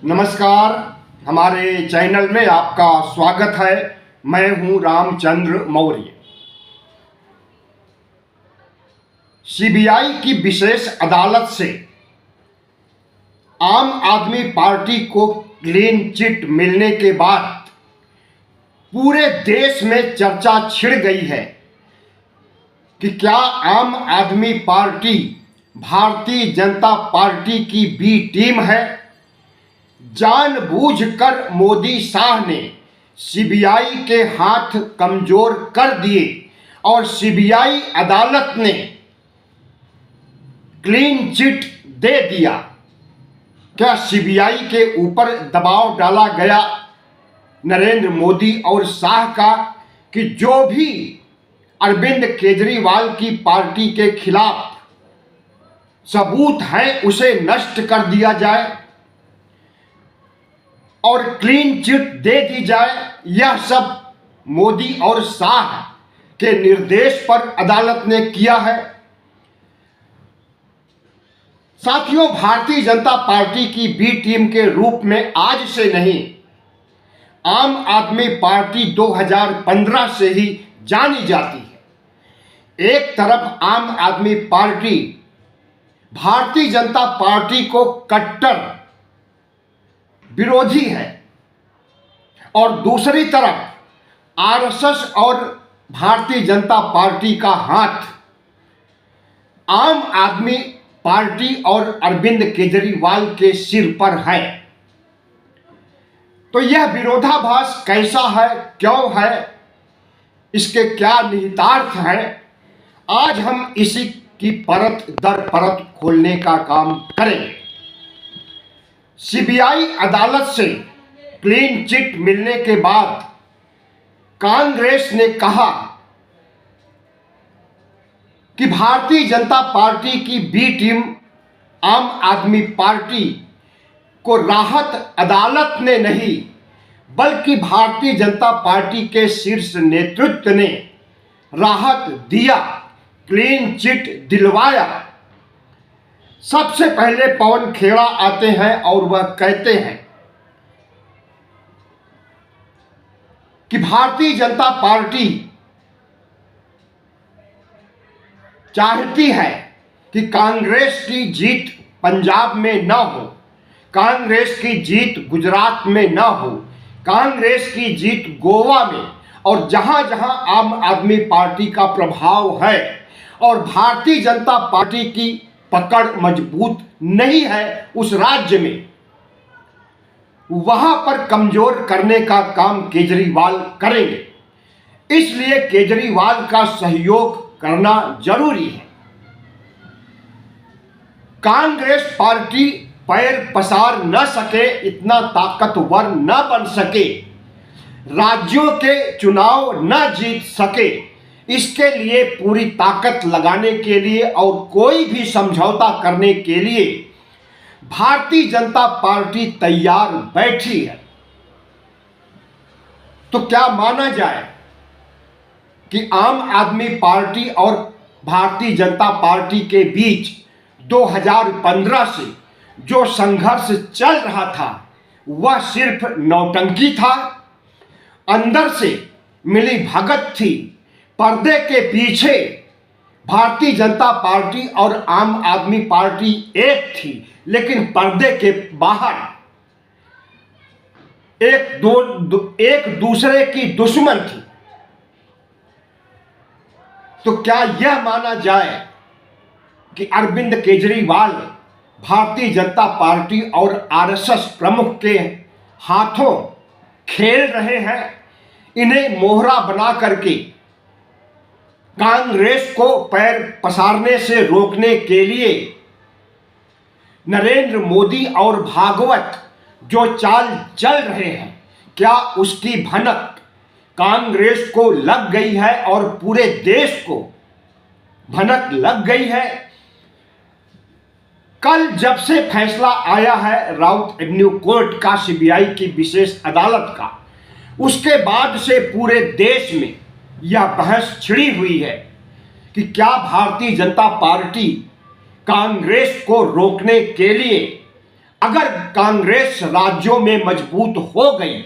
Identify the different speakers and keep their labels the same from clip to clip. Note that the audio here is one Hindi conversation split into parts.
Speaker 1: नमस्कार। हमारे चैनल में आपका स्वागत है। मैं हूं रामचंद्र मौर्य। सीबीआई की विशेष अदालत से आम आदमी पार्टी को क्लीन चिट मिलने के बाद पूरे देश में चर्चा छिड़ गई है कि क्या आम आदमी पार्टी भारतीय जनता पार्टी की बी टीम है। जानबूझकर मोदी शाह ने सीबीआई के हाथ कमजोर कर दिए और सीबीआई अदालत ने क्लीन चिट दे दिया। क्या सीबीआई के ऊपर दबाव डाला गया नरेंद्र मोदी और शाह का कि जो भी अरविंद केजरीवाल की पार्टी के खिलाफ सबूत है उसे नष्ट कर दिया जाए और क्लीन चिट दे दी जाए। यह सब मोदी और शाह के निर्देश पर अदालत ने किया है। साथियों, भारतीय जनता पार्टी की बी टीम के रूप में आज से नहीं, आम आदमी पार्टी 2015 से ही जानी जाती है। एक तरफ आम आदमी पार्टी भारतीय जनता पार्टी को कट्टर विरोधी है और दूसरी तरफ आरएसएस और भारतीय जनता पार्टी का हाथ आम आदमी पार्टी और अरविंद केजरीवाल के सिर पर है। तो यह विरोधाभास कैसा है, क्यों है, इसके क्या निहितार्थ हैं, आज हम इसी की परत दर परत खोलने का काम करेंगे। सीबीआई अदालत से क्लीन चिट मिलने के बाद कांग्रेस ने कहा कि भारतीय जनता पार्टी की बी टीम आम आदमी पार्टी को राहत अदालत ने नहीं बल्कि भारतीय जनता पार्टी के शीर्ष नेतृत्व ने राहत दिया, क्लीन चिट दिलवाया। सबसे पहले पवन खेड़ा आते हैं और वह कहते हैं कि भारतीय जनता पार्टी चाहती है कि कांग्रेस की जीत पंजाब में न हो, कांग्रेस की जीत गुजरात में न हो, कांग्रेस की जीत गोवा में और जहां जहां आम आदमी पार्टी का प्रभाव है और भारतीय जनता पार्टी की पकड़ मजबूत नहीं है उस राज्य में, वहां पर कमजोर करने का काम केजरीवाल करेंगे। इसलिए केजरीवाल का सहयोग करना जरूरी है। कांग्रेस पार्टी पैर पसार न सके, इतना ताकतवर न बन सके, राज्यों के चुनाव न जीत सके, इसके लिए पूरी ताकत लगाने के लिए और कोई भी समझौता करने के लिए भारतीय जनता पार्टी तैयार बैठी है। तो क्या माना जाए कि आम आदमी पार्टी और भारतीय जनता पार्टी के बीच 2015 से जो संघर्ष चल रहा था वह सिर्फ नौटंकी था, अंदर से मिली भगत थी। पर्दे के पीछे भारतीय जनता पार्टी और आम आदमी पार्टी एक थी, लेकिन पर्दे के बाहर एक दूसरे की दुश्मन थी। तो क्या यह माना जाए कि अरविंद केजरीवाल भारतीय जनता पार्टी और आरएसएस प्रमुख के हाथों खेल रहे हैं, इन्हें मोहरा बना करके कांग्रेस को पैर पसारने से रोकने के लिए नरेंद्र मोदी और भागवत जो चाल चल रहे हैं, क्या उसकी भनक कांग्रेस को लग गई है और पूरे देश को भनक लग गई है? कल जब से फैसला आया है राउत एवेन्यू कोर्ट का, सीबीआई की विशेष अदालत का, उसके बाद से पूरे देश में यह बहस छिड़ी हुई है कि क्या भारतीय जनता पार्टी कांग्रेस को रोकने के लिए अगर कांग्रेस राज्यों में मजबूत हो गई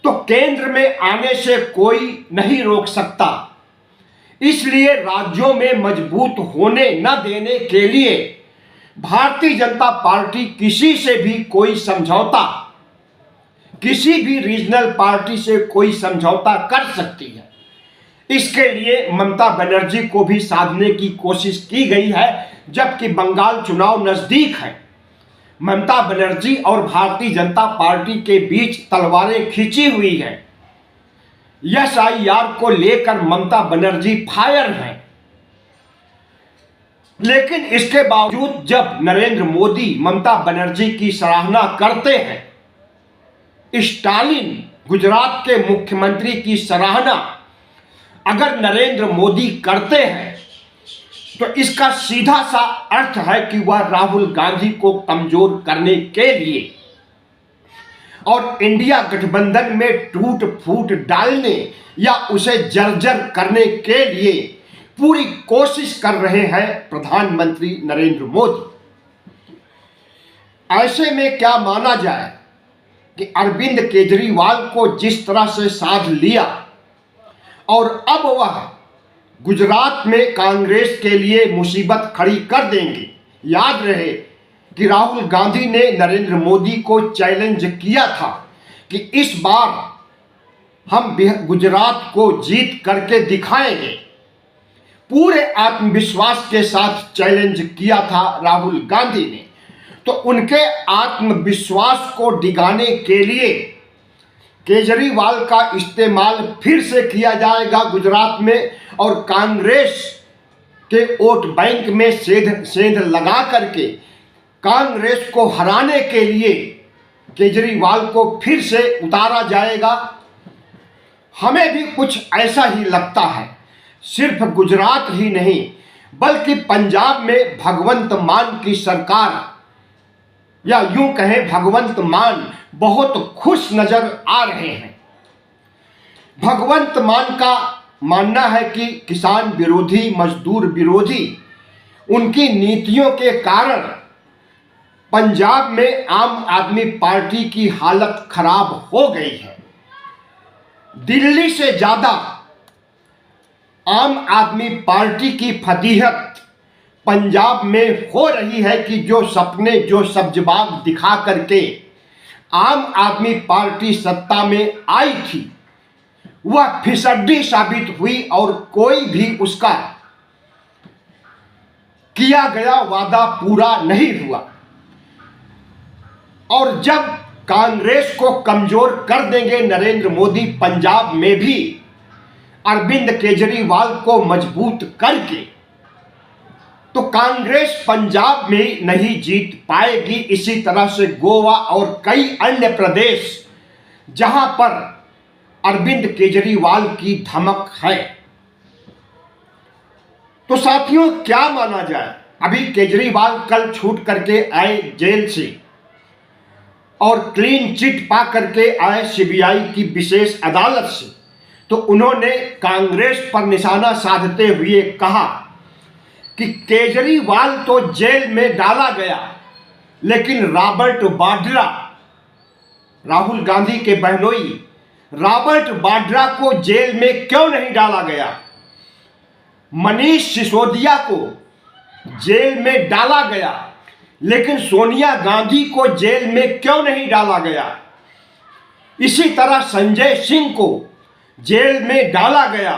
Speaker 1: तो केंद्र में आने से कोई नहीं रोक सकता। इसलिए राज्यों में मजबूत होने न देने के लिए भारतीय जनता पार्टी किसी से भी कोई समझौता, किसी भी रीजनल पार्टी से कोई समझौता कर सकती है। इसके लिए ममता बनर्जी को भी साधने की कोशिश की गई है, जबकि बंगाल चुनाव नजदीक है। ममता बनर्जी और भारतीय जनता पार्टी के बीच तलवारें खींची हुई हैं। एसआईआर को लेकर ममता बनर्जी फायर हैं, लेकिन इसके बावजूद जब नरेंद्र मोदी ममता बनर्जी की सराहना करते हैं, स्टालिन गुजरात के मुख्यमंत्री की सराहना अगर नरेंद्र मोदी करते हैं तो इसका सीधा सा अर्थ है कि वह राहुल गांधी को कमजोर करने के लिए और इंडिया गठबंधन में टूट फूट डालने या उसे जर्जर करने के लिए पूरी कोशिश कर रहे हैं प्रधानमंत्री नरेंद्र मोदी। ऐसे में क्या माना जाए कि अरविंद केजरीवाल को जिस तरह से साध लिया और अब वह गुजरात में कांग्रेस के लिए मुसीबत खड़ी कर देंगे। याद रहे कि राहुल गांधी ने नरेंद्र मोदी को चैलेंज किया था कि इस बार हम गुजरात को जीत करके दिखाएंगे। पूरे आत्मविश्वास के साथ चैलेंज किया था राहुल गांधी ने। तो उनके आत्मविश्वास को डिगाने के लिए केजरीवाल का इस्तेमाल फिर से किया जाएगा गुजरात में, और कांग्रेस के वोट बैंक में सेंध लगा करके कांग्रेस को हराने के लिए केजरीवाल को फिर से उतारा जाएगा। हमें भी कुछ ऐसा ही लगता है। सिर्फ गुजरात ही नहीं बल्कि पंजाब में भगवंत मान की सरकार, या यूं कहें भगवंत मान बहुत खुश नजर आ रहे हैं। भगवंत मान का मानना है कि किसान विरोधी, मजदूर विरोधी उनकी नीतियों के कारण पंजाब में आम आदमी पार्टी की हालत खराब हो गई है। दिल्ली से ज्यादा आम आदमी पार्टी की फजीहत पंजाब में हो रही है कि जो सपने, जो सब्जबाग दिखा करके आम आदमी पार्टी सत्ता में आई थी वह फिसड्डी साबित हुई और कोई भी उसका किया गया वादा पूरा नहीं हुआ। और जब कांग्रेस को कमजोर कर देंगे नरेंद्र मोदी पंजाब में भी अरविंद केजरीवाल को मजबूत करके, तो कांग्रेस पंजाब में नहीं जीत पाएगी। इसी तरह से गोवा और कई अन्य प्रदेश जहां पर अरविंद केजरीवाल की धमक है। तो साथियों क्या माना जाए, अभी केजरीवाल कल छूट करके आए जेल से और क्लीन चिट पा करके आए सीबीआई की विशेष अदालत से। तो उन्होंने कांग्रेस पर निशाना साधते हुए कहा कि केजरीवाल तो जेल में डाला गया, लेकिन रॉबर्ट वाड्रा, राहुल गांधी के बहनोई रॉबर्ट वाड्रा को जेल में क्यों नहीं डाला गया? मनीष सिसोदिया को जेल में डाला गया, लेकिन सोनिया गांधी को जेल में क्यों नहीं डाला गया? इसी तरह संजय सिंह को जेल में डाला गया,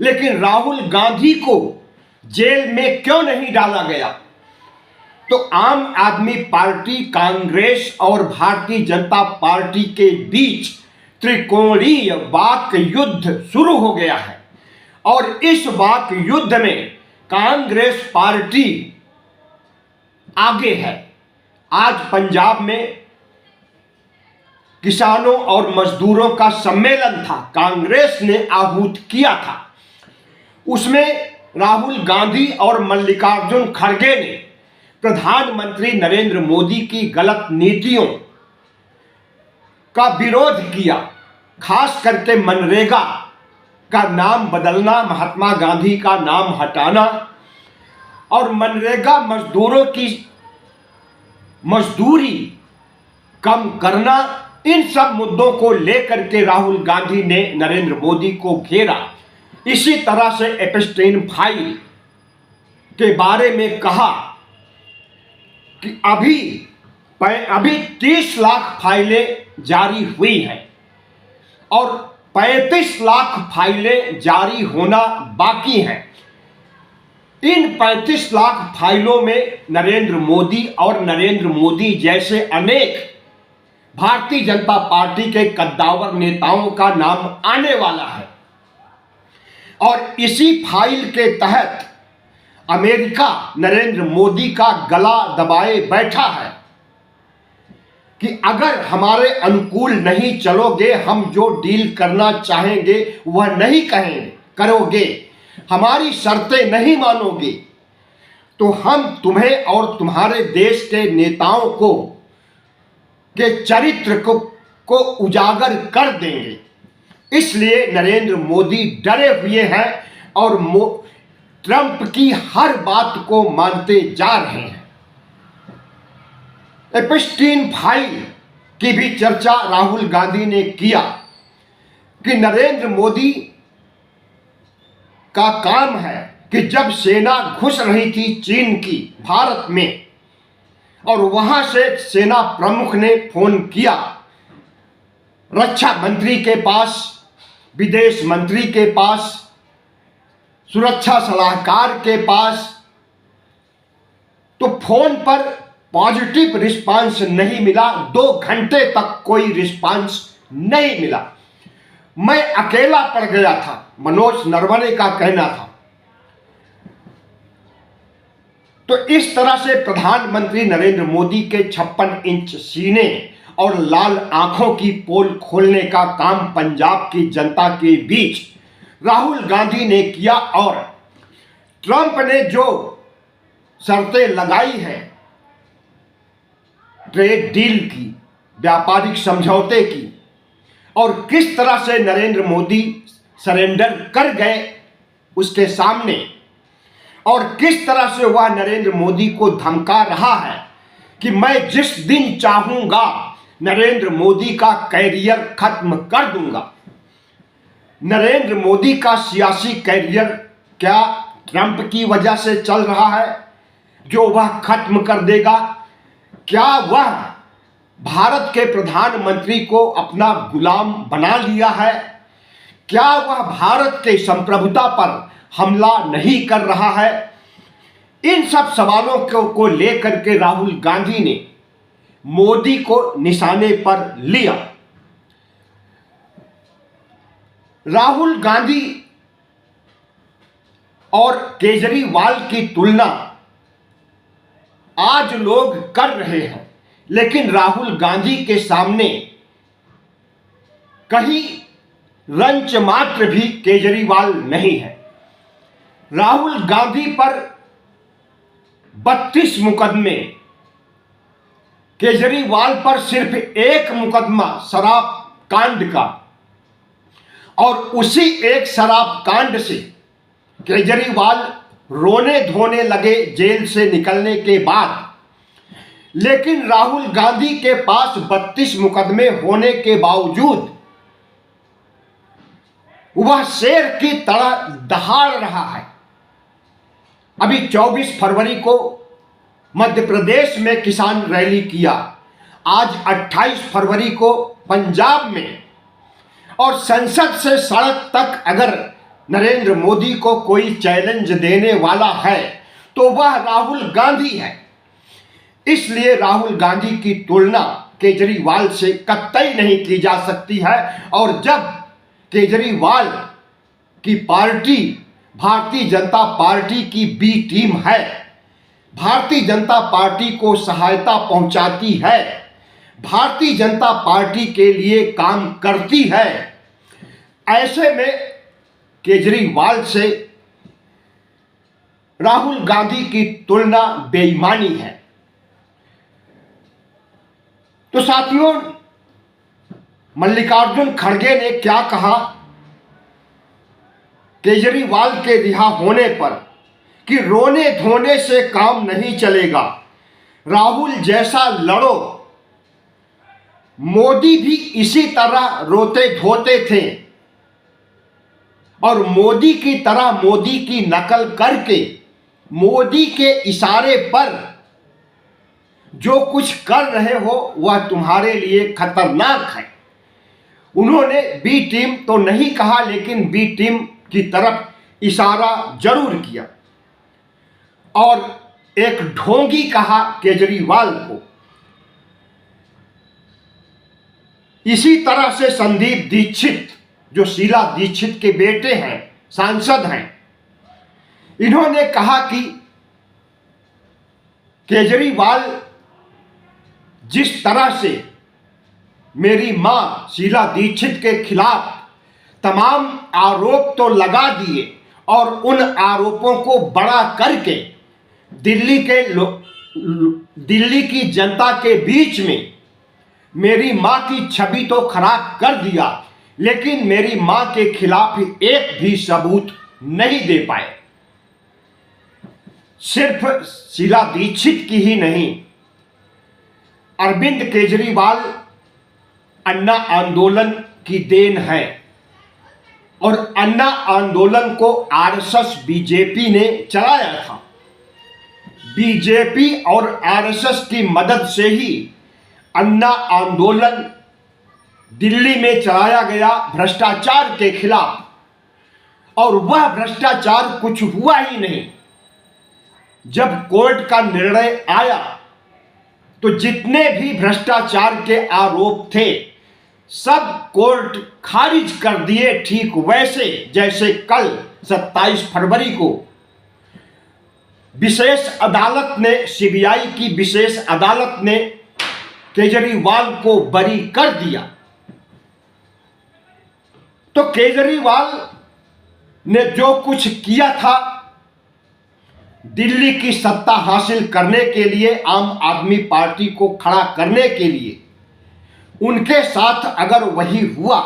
Speaker 1: लेकिन राहुल गांधी को जेल में क्यों नहीं डाला गया? तो आम आदमी पार्टी, कांग्रेस और भारतीय जनता पार्टी के बीच त्रिकोणीय वाक युद्ध शुरू हो गया है और इस वाक युद्ध में कांग्रेस पार्टी आगे है। आज पंजाब में किसानों और मजदूरों का सम्मेलन था, कांग्रेस ने आहूत किया था। उसमें राहुल गांधी और मल्लिकार्जुन खड़गे ने प्रधानमंत्री नरेंद्र मोदी की गलत नीतियों का विरोध किया, खास करके मनरेगा का नाम बदलना, महात्मा गांधी का नाम हटाना और मनरेगा मजदूरी कम करना, इन सब मुद्दों को लेकर के राहुल गांधी ने नरेंद्र मोदी को घेरा। इसी तरह से एप्स्टीन फाइल के बारे में कहा कि अभी 30 लाख फाइलें जारी हुई हैं और 35 लाख फाइलें जारी होना बाकी हैं। इन 35 लाख फाइलों में नरेंद्र मोदी और नरेंद्र मोदी जैसे अनेक भारतीय जनता पार्टी के कद्दावर नेताओं का नाम आने वाला है। और इसी फाइल के तहत अमेरिका नरेंद्र मोदी का गला दबाए बैठा है कि अगर हमारे अनुकूल नहीं चलोगे, हम जो डील करना चाहेंगे वह नहीं करोगे, हमारी शर्तें नहीं मानोगे, तो हम तुम्हें और तुम्हारे देश के नेताओं के चरित्र को उजागर कर देंगे। इसलिए नरेंद्र मोदी डरे हुए हैं और ट्रंप की हर बात को मानते जा रहे हैं। एप्स्टीन फाइल की भी चर्चा राहुल गांधी ने किया कि नरेंद्र मोदी का काम है कि जब सेना घुस रही थी चीन की भारत में और वहां से सेना प्रमुख ने फोन किया रक्षा मंत्री के पास, विदेश मंत्री के पास, सुरक्षा सलाहकार के पास, तो फोन पर पॉजिटिव रिस्पांस नहीं मिला। 2 घंटे तक कोई रिस्पांस नहीं मिला। मैं अकेला पड़ गया था, मनोज नरवणे का कहना था। तो इस तरह से प्रधानमंत्री नरेंद्र मोदी के 56 इंच सीने और लाल आंखों की पोल खोलने का काम पंजाब की जनता के बीच राहुल गांधी ने किया और ट्रंप ने जो शर्तें लगाई हैं ट्रेड डील की, व्यापारिक समझौते की, और किस तरह से नरेंद्र मोदी सरेंडर कर गए उसके सामने, और किस तरह से वह नरेंद्र मोदी को धमका रहा है कि मैं जिस दिन चाहूंगा नरेंद्र मोदी का कैरियर खत्म कर दूंगा। नरेंद्र मोदी का सियासी कैरियर क्या ट्रंप की वजह से चल रहा है जो वह खत्म कर देगा? क्या वह भारत के प्रधानमंत्री को अपना गुलाम बना लिया है? क्या वह भारत के संप्रभुता पर हमला नहीं कर रहा है? इन सब सवालों को लेकर के राहुल गांधी ने मोदी को निशाने पर लिया। राहुल गांधी और केजरीवाल की तुलना आज लोग कर रहे हैं, लेकिन राहुल गांधी के सामने कहीं रंच मात्र भी केजरीवाल नहीं है। राहुल गांधी पर 32 मुकदमे, केजरीवाल पर सिर्फ 1 मुकदमा शराब कांड का, और उसी एक शराब कांड से केजरीवाल रोने धोने लगे जेल से निकलने के बाद। लेकिन राहुल गांधी के पास 32 मुकदमे होने के बावजूद वह शेर की तरह दहाड़ रहा है। अभी 24 फरवरी को मध्य प्रदेश में किसान रैली किया, आज 28 फरवरी को पंजाब में, और संसद से सड़क तक अगर नरेंद्र मोदी को कोई चैलेंज देने वाला है तो वह राहुल गांधी है। इसलिए राहुल गांधी की तुलना केजरीवाल से कतई नहीं की जा सकती है। और जब केजरीवाल की पार्टी भारतीय जनता पार्टी की बी टीम है, भारतीय जनता पार्टी को सहायता पहुंचाती है, भारतीय जनता पार्टी के लिए काम करती है, ऐसे में केजरीवाल से राहुल गांधी की तुलना बेईमानी है। तो साथियों, मल्लिकार्जुन खड़गे ने क्या कहा केजरीवाल के रिहा होने पर कि रोने धोने से काम नहीं चलेगा, राहुल जैसा लड़ो। मोदी भी इसी तरह रोते धोते थे और मोदी की तरह मोदी की नकल करके मोदी के इशारे पर जो कुछ कर रहे हो वह तुम्हारे लिए खतरनाक है। उन्होंने बी टीम तो नहीं कहा, लेकिन बी टीम की तरफ इशारा जरूर किया और एक ढोंगी कहा केजरीवाल को। इसी तरह से संदीप दीक्षित, जो शीला दीक्षित के बेटे हैं, सांसद हैं, इन्होंने कहा कि केजरीवाल जिस तरह से मेरी मां शीला दीक्षित के खिलाफ तमाम आरोप तो लगा दिए और उन आरोपों को बड़ा करके दिल्ली की जनता के बीच में मेरी मां की छवि तो खराब कर दिया, लेकिन मेरी मां के खिलाफ एक भी सबूत नहीं दे पाए। सिर्फ शीला दीक्षित की ही नहीं, अरविंद केजरीवाल अन्ना आंदोलन की देन है और अन्ना आंदोलन को आरएसएस बीजेपी ने चलाया था। बीजेपी और आरएसएस की मदद से ही अन्ना आंदोलन दिल्ली में चलाया गया भ्रष्टाचार के खिलाफ, और वह भ्रष्टाचार कुछ हुआ ही नहीं। जब कोर्ट का निर्णय आया तो जितने भी भ्रष्टाचार के आरोप थे सब कोर्ट खारिज कर दिए, ठीक वैसे जैसे कल 27 फरवरी को विशेष अदालत ने, सीबीआई की विशेष अदालत ने केजरीवाल को बरी कर दिया। तो केजरीवाल ने जो कुछ किया था दिल्ली की सत्ता हासिल करने के लिए, आम आदमी पार्टी को खड़ा करने के लिए, उनके साथ अगर वही हुआ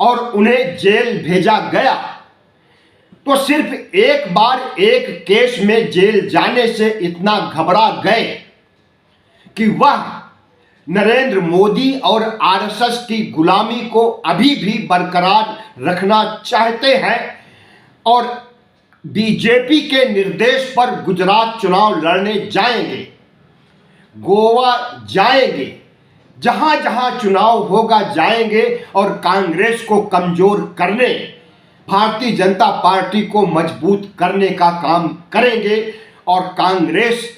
Speaker 1: और उन्हें जेल भेजा गया तो सिर्फ एक बार एक केस में जेल जाने से इतना घबरा गए कि वह नरेंद्र मोदी और आरएसएस की गुलामी को अभी भी बरकरार रखना चाहते हैं और बीजेपी के निर्देश पर गुजरात चुनाव लड़ने जाएंगे, गोवा जाएंगे, जहां जहां चुनाव होगा जाएंगे और कांग्रेस को कमजोर करने, भारतीय जनता पार्टी को मजबूत करने का काम करेंगे और कांग्रेस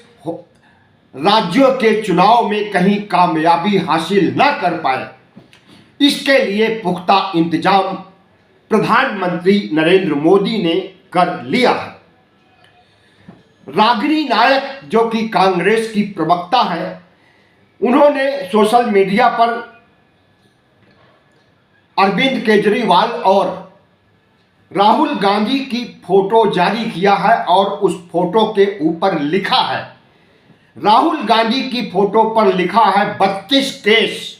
Speaker 1: राज्यों के चुनाव में कहीं कामयाबी हासिल न कर पाए, इसके लिए पुख्ता इंतजाम प्रधानमंत्री नरेंद्र मोदी ने कर लिया है। रागिनी नायक, जो कि कांग्रेस की प्रवक्ता है, उन्होंने सोशल मीडिया पर अरविंद केजरीवाल और राहुल गांधी की फोटो जारी किया है और उस फोटो के ऊपर लिखा है, राहुल गांधी की फोटो पर लिखा है 32 केस,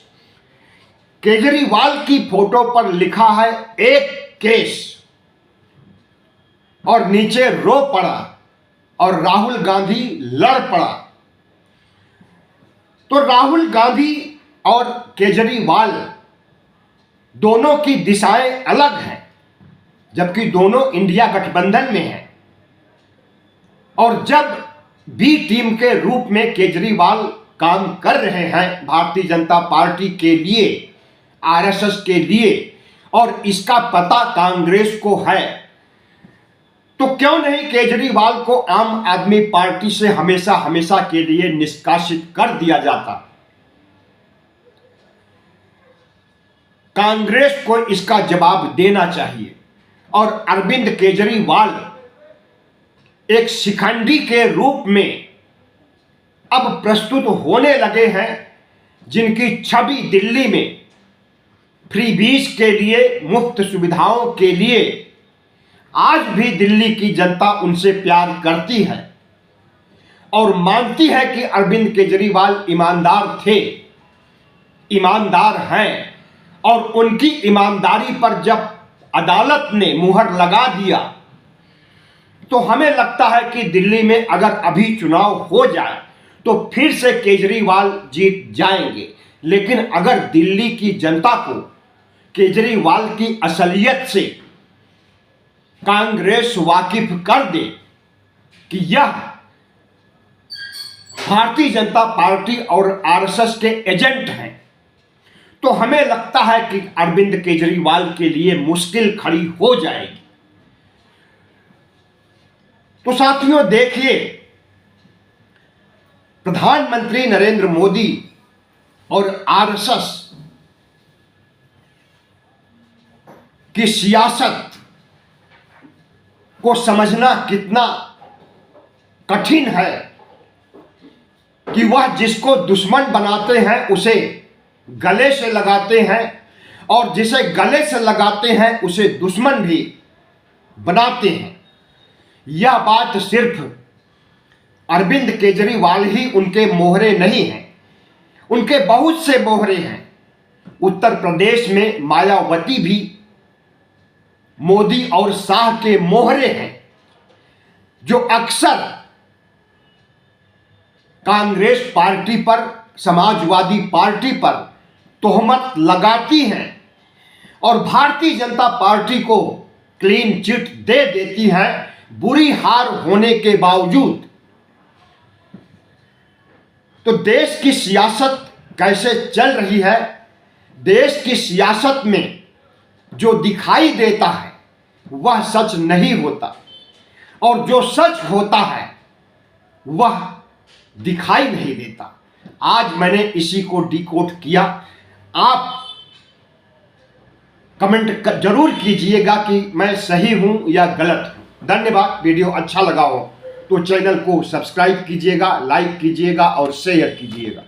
Speaker 1: केजरीवाल की फोटो पर लिखा है 1 केस और नीचे रो पड़ा और राहुल गांधी लड़ पड़ा। तो राहुल गांधी और केजरीवाल दोनों की दिशाएं अलग हैं, जबकि दोनों इंडिया गठबंधन में हैं। और जब बी टीम के रूप में केजरीवाल काम कर रहे हैं भारतीय जनता पार्टी के लिए, आरएसएस के लिए, और इसका पता कांग्रेस को है, तो क्यों नहीं केजरीवाल को आम आदमी पार्टी से हमेशा हमेशा के लिए निष्कासित कर दिया जाता। कांग्रेस को इसका जवाब देना चाहिए और अरविंद केजरीवाल एक शिखंडी के रूप में अब प्रस्तुत होने लगे हैं, जिनकी छवि दिल्ली में फ्रीबीज के लिए, मुफ्त सुविधाओं के लिए आज भी दिल्ली की जनता उनसे प्यार करती है और मानती है कि अरविंद केजरीवाल ईमानदार थे, ईमानदार हैं, और उनकी ईमानदारी पर जब अदालत ने मुहर लगा दिया तो हमें लगता है कि दिल्ली में अगर अभी चुनाव हो जाए तो फिर से केजरीवाल जीत जाएंगे। लेकिन अगर दिल्ली की जनता को केजरीवाल की असलियत से कांग्रेस वाकिफ कर दे कि यह भारतीय जनता पार्टी और आरएसएस के एजेंट हैं, तो हमें लगता है कि अरविंद केजरीवाल के लिए मुश्किल खड़ी हो जाएगी। तो साथियों देखिए, प्रधानमंत्री नरेंद्र मोदी और आरएसएस की सियासत को समझना कितना कठिन है कि वह जिसको दुश्मन बनाते हैं उसे गले से लगाते हैं और जिसे गले से लगाते हैं उसे दुश्मन भी बनाते हैं। यह बात सिर्फ अरविंद केजरीवाल ही उनके मोहरे नहीं हैं, उनके बहुत से मोहरे हैं। उत्तर प्रदेश में मायावती भी मोदी और शाह के मोहरे हैं, जो अक्सर कांग्रेस पार्टी पर, समाजवादी पार्टी पर तोहमत लगाती हैं और भारतीय जनता पार्टी को क्लीन चिट दे देती है बुरी हार होने के बावजूद। तो देश की सियासत कैसे चल रही है? देश की सियासत में जो दिखाई देता है वह सच नहीं होता और जो सच होता है वह दिखाई नहीं देता। आज मैंने इसी को डिकोड किया। आप कमेंट जरूर कीजिएगा कि मैं सही हूं या गलत हूं। धन्यवाद। वीडियो अच्छा लगा हो तो चैनल को सब्सक्राइब कीजिएगा, लाइक कीजिएगा और शेयर कीजिएगा।